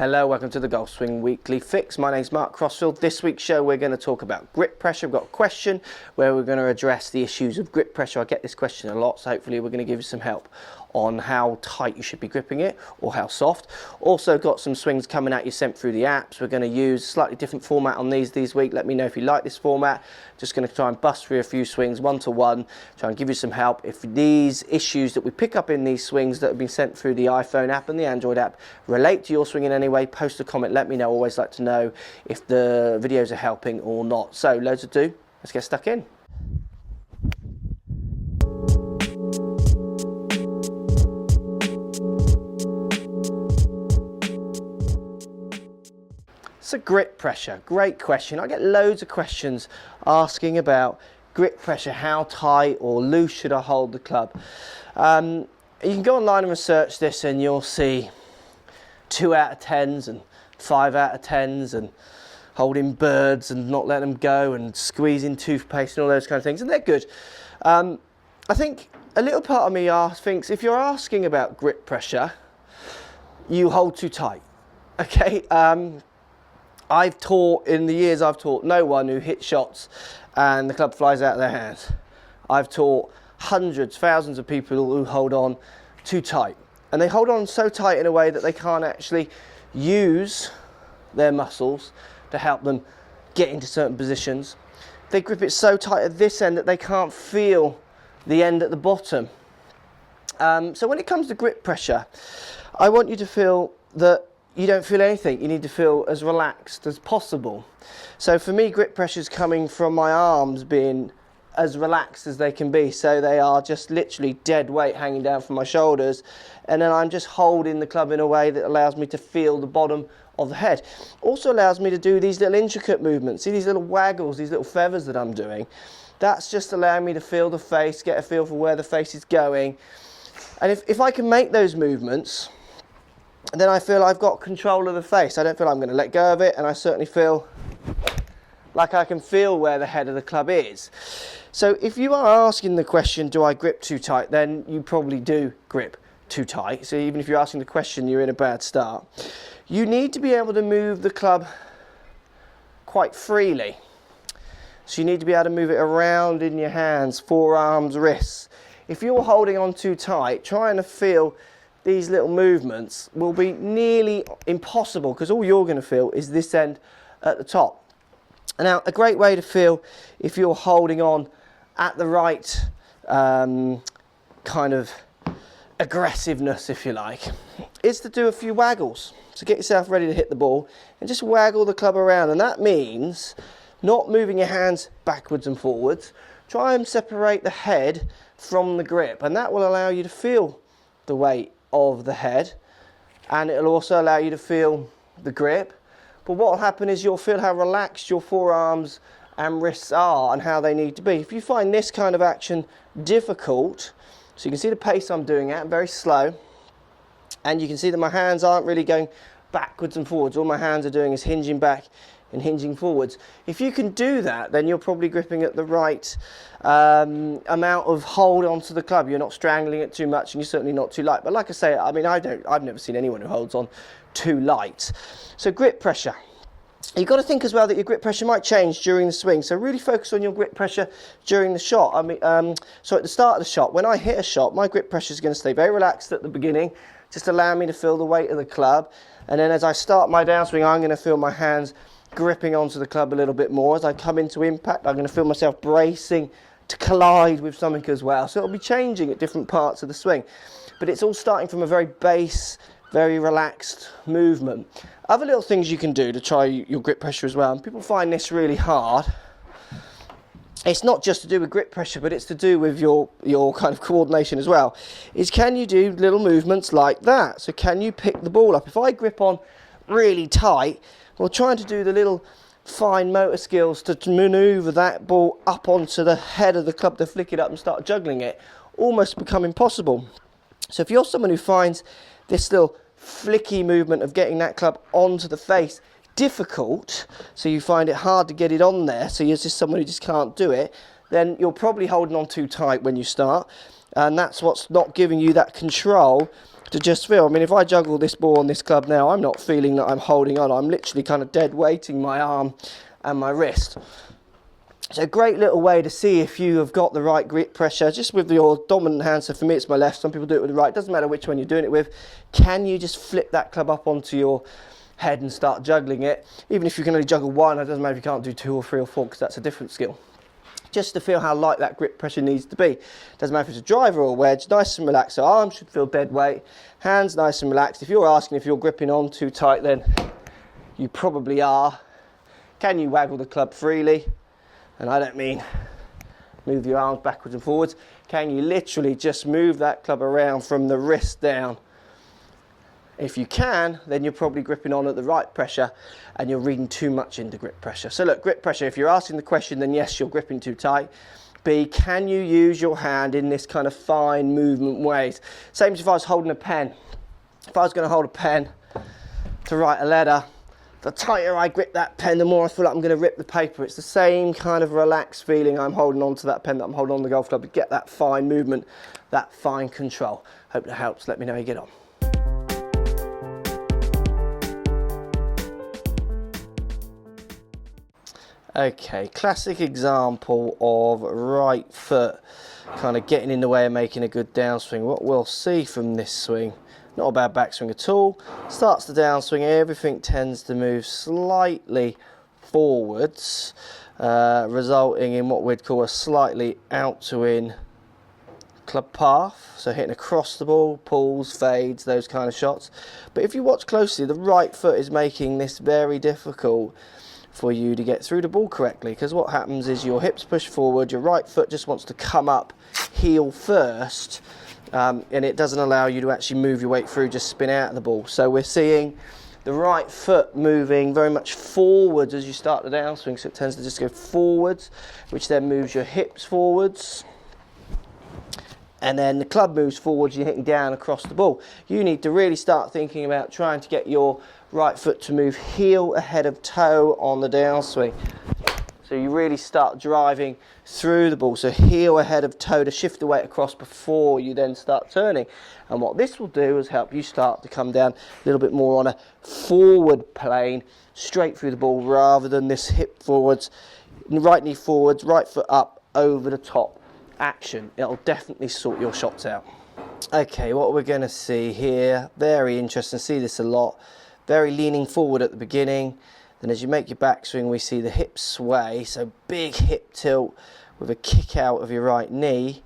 Hello, welcome to the Golf Swing Weekly Fix. My name's Mark Crossfield. This week's show we're going to talk about grip pressure. We've got a question where we're going to address the issues of grip pressure. I get this question a lot, so hopefully we're going to give you some help on how tight you should be gripping it or how soft. Also got some swings coming at you sent through the apps. We're going to use a slightly different format on these week. Let me know if you like this format. Just going to try and bust through a few swings one to one, try and give you some help. If these issues that we pick up in these swings that have been sent through the iPhone app and the Android app relate to your swing in any way, post a comment, let me know. Always like to know if the videos are helping or not. So loads to do, let's get stuck in. So grip pressure, great question. I get loads of questions asking about grip pressure, how tight or loose should I hold the club. You can go online and research this and you'll see 2 out of 10s and 5 out of 10s and holding birds and not letting them go and squeezing toothpaste and all those kind of things, and they're good. I think a little part of me thinks if you're asking about grip pressure, you hold too tight, okay? I've taught, in the years I've taught no one who hits shots and the club flies out of their hands. I've taught hundreds, thousands of people who hold on too tight. And they hold on so tight in a way that they can't actually use their muscles to help them get into certain positions. They grip it so tight at this end that they can't feel the end at the bottom. So when it comes to grip pressure, I want you to feel that you don't feel anything. You need to feel as relaxed as possible. So for me, grip pressure is coming from my arms being as relaxed as they can be. So they are just literally dead weight hanging down from my shoulders. And then I'm just holding the club in a way that allows me to feel the bottom of the head. Also allows me to do these little intricate movements. See these little waggles, these little feathers that I'm doing? That's just allowing me to feel the face, get a feel for where the face is going. And if I can make those movements, then I feel I've got control of the face. I don't feel I'm going to let go of it, and I certainly feel like I can feel where the head of the club is. So if you are asking the question, do I grip too tight, then you probably do grip too tight. So even if you're asking the question, you're in a bad start. You need to be able to move the club quite freely. So you need to be able to move it around in your hands, forearms, wrists. If you're holding on too tight, trying to feel these little movements will be nearly impossible, because all you're going to feel is this end at the top. Now, a great way to feel if you're holding on at the right kind of aggressiveness, if you like, is to do a few waggles. So get yourself ready to hit the ball and just waggle the club around. And that means not moving your hands backwards and forwards. Try and separate the head from the grip, and that will allow you to feel the weight of the head, and it'll also allow you to feel the grip. But what will happen is you'll feel how relaxed your forearms and wrists are and how they need to be. If you find this kind of action difficult, so you can see the pace I'm doing at, very slow, and you can see that my hands aren't really going backwards and forwards. All my hands are doing is hinging back and hinging forwards. If you can do that, then you're probably gripping at the right amount of hold onto the club. You're not strangling it too much, and you're certainly not too light. But like I say, I mean, I've never seen anyone who holds on too light. So grip pressure. You've got to think as well that your grip pressure might change during the swing. So really focus on your grip pressure during the shot. I mean, so at the start of the shot, when I hit a shot, my grip pressure is going to stay very relaxed at the beginning, just allow me to feel the weight of the club. And then as I start my downswing, I'm going to feel my hands gripping onto the club a little bit more. As I come into impact, I'm going to feel myself bracing to collide with something as well. So it'll be changing at different parts of the swing. But it's all starting from a very base, very relaxed movement. Other little things you can do to try your grip pressure as well, and people find this really hard. It's not just to do with grip pressure, but it's to do with your kind of coordination as well, is can you do little movements like that? So can you pick the ball up? If I grip on really tight, well, trying to do the little fine motor skills to manoeuvre that ball up onto the head of the club to flick it up and start juggling it almost become impossible. So if you're someone who finds this little flicky movement of getting that club onto the face difficult, so you find it hard to get it on there, so you're just someone who just can't do it, then you're probably holding on too tight when you start, and that's what's not giving you that control to just feel. I mean, if I juggle this ball on this club now, I'm not feeling that I'm holding on. I'm literally kind of dead weighting my arm and my wrist. It's a great little way to see if you have got the right grip pressure, just with your dominant hand. So for me, it's my left. Some people do it with the right. Doesn't matter which one you're doing it with. Can you just flip that club up onto your head and start juggling it? Even if you can only juggle one, it doesn't matter if you can't do 2 or 3 or 4, because that's a different skill. Just to feel how light that grip pressure needs to be. Doesn't matter if it's a driver or a wedge, nice and relaxed. So arms should feel dead weight, hands nice and relaxed. If you're asking if you're gripping on too tight, then you probably are. Can you waggle the club freely? And I don't mean move your arms backwards and forwards. Can you literally just move that club around from the wrist down? If you can, then you're probably gripping on at the right pressure and you're reading too much into grip pressure. So look, grip pressure, if you're asking the question, then yes, you're gripping too tight. B, can you use your hand in this kind of fine movement ways? Same as if I was holding a pen. If I was going to hold a pen to write a letter, the tighter I grip that pen, the more I feel like I'm going to rip the paper. It's the same kind of relaxed feeling I'm holding on to that pen that I'm holding on the golf club to get that fine movement, that fine control. Hope that helps. Let me know how you get on. Okay, classic example of right foot kind of getting in the way of making a good downswing. What we'll see from this swing, not a bad backswing at all. Starts the downswing, everything tends to move slightly forwards, resulting in what we'd call a slightly out to in club path. So hitting across the ball, pulls, fades, those kind of shots. But if you watch closely, the right foot is making this very difficult for you to get through the ball correctly, because what happens is your hips push forward, your right foot just wants to come up heel first, and it doesn't allow you to actually move your weight through, just spin out of the ball. So we're seeing the right foot moving very much forwards as you start the downswing, so it tends to just go forwards, which then moves your hips forwards, and then the club moves forwards, you're hitting down across the ball. You need to really start thinking about trying to get your right foot to move heel ahead of toe on the downswing. So you really start driving through the ball. So heel ahead of toe to shift the weight across before you then start turning. And what this will do is help you start to come down a little bit more on a forward plane, straight through the ball, rather than this hip forwards, right knee forwards, right foot up, over the top action. It'll definitely sort your shots out. Okay, what we're going to see here, very interesting, see this a lot. Very leaning forward at the beginning, then as you make your backswing we see the hips sway, so big hip tilt with a kick out of your right knee,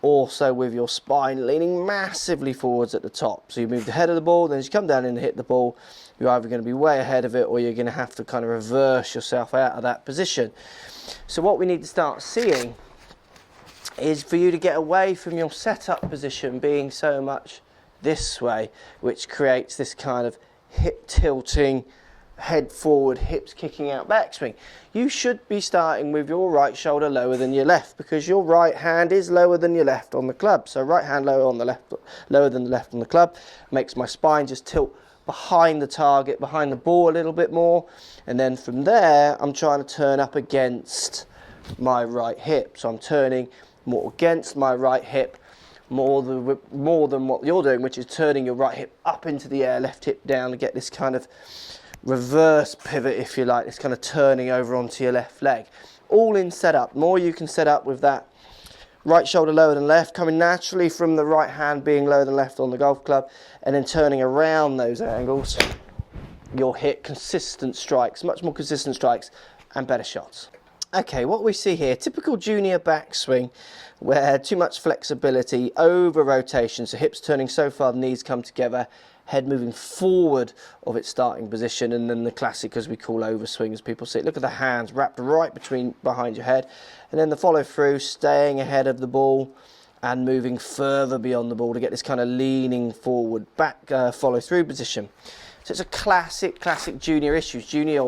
also with your spine leaning massively forwards at the top. So you move the head of the ball, then as you come down and hit the ball, you're either going to be way ahead of it or you're going to have to kind of reverse yourself out of that position. So what we need to start seeing is for you to get away from your setup position being so much this way, which creates this kind of hip tilting, head forward, hips kicking out backswing. You should be starting with your right shoulder lower than your left, because your right hand is lower than your left on the club. So right hand lower on the left, lower than the left on the club, makes my spine just tilt behind the target, behind the ball a little bit more, and then from there I'm trying to turn up against my right hip. So I'm turning more against my right hip, more than what you're doing, which is turning your right hip up into the air, left hip down, to get this kind of reverse pivot, if you like, this kind of turning over onto your left leg. All in setup. More you can set up with that right shoulder lower than left, coming naturally from the right hand being lower than left on the golf club, and then turning around those angles, you'll hit consistent strikes, much more consistent strikes and better shots. Okay, what we see here, typical junior backswing, where too much flexibility, over rotation, so hips turning so far, the knees come together, head moving forward of its starting position, and then the classic, as we call overswing, as people say. Look at the hands wrapped right behind your head, and then the follow through, staying ahead of the ball and moving further beyond the ball to get this kind of leaning forward back follow through position. So it's a classic junior issues. Juniors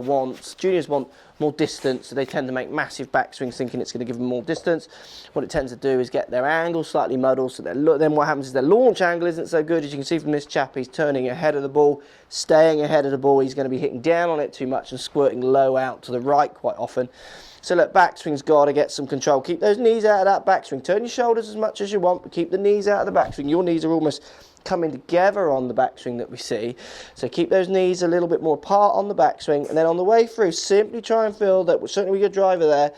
want more distance, so they tend to make massive backswings thinking it's going to give them more distance. What it tends to do is get their angle slightly muddled, so then what happens is their launch angle isn't so good. As you can see from this chap, he's turning ahead of the ball, staying ahead of the ball. He's going to be hitting down on it too much and squirting low out to the right quite often. So look, backswing's got to get some control. Keep those knees out of that backswing. Turn your shoulders as much as you want, but keep the knees out of the backswing. Your knees are almost coming together on the backswing that we see. So keep those knees a little bit more apart on the backswing, and then on the way through, simply try and feel that, certainly with your driver there,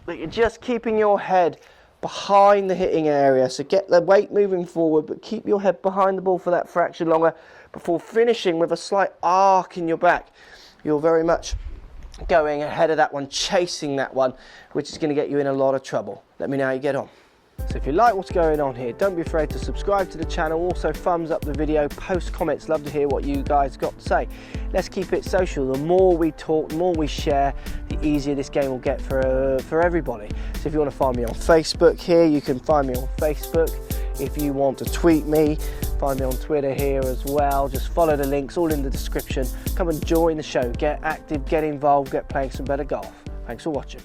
that you're just keeping your head behind the hitting area. So get the weight moving forward, but keep your head behind the ball for that fraction longer before finishing with a slight arc in your back. You're very much going ahead of that one, chasing that one, which is going to get you in a lot of trouble. Let me know how you get on. So if you like what's going on here, don't be afraid to subscribe to the channel. Also thumbs up the video, post comments, love to hear what you guys got to say. Let's keep it social. The more we talk, the more we share, the easier this game will get for everybody. So if you want to find me on Facebook here, you can find me on Facebook. If you want to tweet me, find me on Twitter here as well. Just follow the links, all in the description. Come and join the show, get active, get involved, get playing some better golf. Thanks for watching.